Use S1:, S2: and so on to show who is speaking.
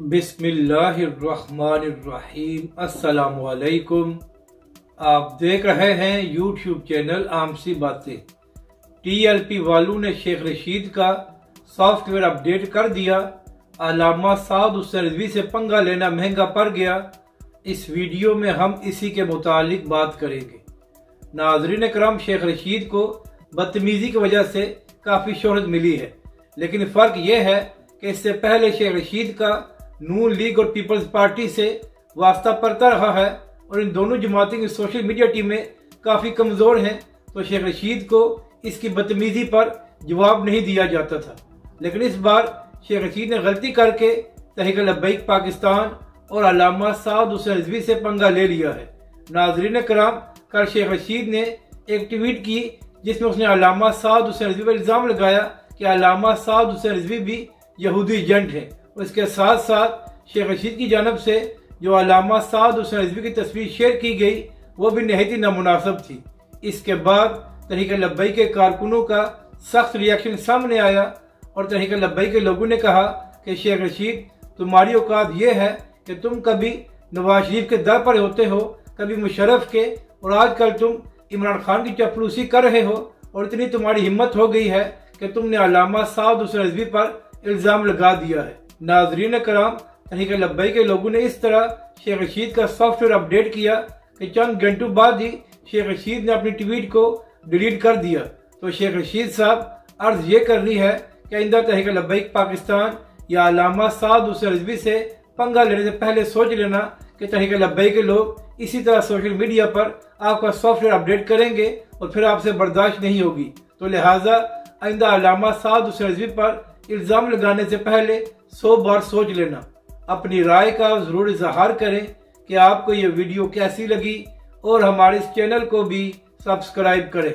S1: बिस्मिल्लाहिर्रहमानिर्रहीम। अस्सलामुअलैकुम। आप देख रहे हैं यूट्यूब चैनल आमसी बातें। TLP वालों ने शेख रशीद का सॉफ्टवेयर अपडेट कर दिया। अल्लामा साद हुसैन रिजवी से पंगा लेना महंगा पड़ गया। इस वीडियो में हम इसी के मुतालिक बात करेंगे। नाज़रीन करम, शेख रशीद को बदतमीजी की वजह से काफ़ी शोहरत मिली है, लेकिन फ़र्क यह है कि इससे पहले शेख रशीद का नून लीग और पीपल्स पार्टी से वास्ता पड़ता रहा है और इन दोनों जमातें की सोशल मीडिया टीमें काफ़ी कमज़ोर हैं, तो शेख रशीद को इसकी बदतमीजी पर जवाब नहीं दिया जाता था। लेकिन इस बार शेख रशीद ने गलती करके तहरीक लब्बैक पाकिस्तान और अल्लामा साद हुसैन रिजवी से पंगा ले लिया है। नाज़रीन करम, कल शेख रशीद ने एक ट्वीट की जिसमें उसने अल्लामा साद हुसैन रिजवी पर इल्ज़ाम लगाया कि अल्लामा साद हुसैन रिजवी भी यहूदी एजेंट है। और इसके साथ साथ शेख रशीद की जानब से जो अल्लामा साद हुसैन रिजवी की तस्वीर शेयर की गई वो भी नहायत ही नामुनासिब थी। इसके बाद तहरीक लब्बैक के कारकुनों का सख्त रिएक्शन सामने आया और तहरीक लब्बैक के लोगों ने कहा कि शेख रशीद, तुम्हारी औकात ये है कि तुम कभी नवाज शरीफ के दर पर होते हो, कभी मुशर्रफ के, और आजकल तुम इमरान खान की चपलूसी कर रहे हो और इतनी तुम्हारी हिम्मत हो गई है कि तुमने अल्लामा साद हुसैन रिजवी पर इल्ज़ाम लगा दिया है। नाज़रीन करम, तहरीक लब्बैक के लोगों ने इस तरह शेख रशीद का सॉफ्टवेयर अपडेट किया कि चंद घंटों बाद ही शेख रशीद ने अपनी ट्वीट को डिलीट कर दिया। तो शेख रशीद साहब अर्ज ये कर रही है कि आइंदा तहरीक लब्बैक पाकिस्तान या अल्लामा साद हुसैन रिजवी से पंगा लेने से पहले सोच लेना कि तहरीक लब्बैक के लोग इसी तरह सोशल मीडिया पर आपका सॉफ्टवेयर अपडेट करेंगे और फिर आपसे बर्दाश्त नहीं होगी। तो लिहाजा आइंदा अल्लामा साद हुसैन रिजवी पर इल्ज़ाम लगाने से पहले 100 बार सोच लेना। अपनी राय का जरूर इजहार करें कि आपको ये वीडियो कैसी लगी और हमारे इस चैनल को भी सब्सक्राइब करें।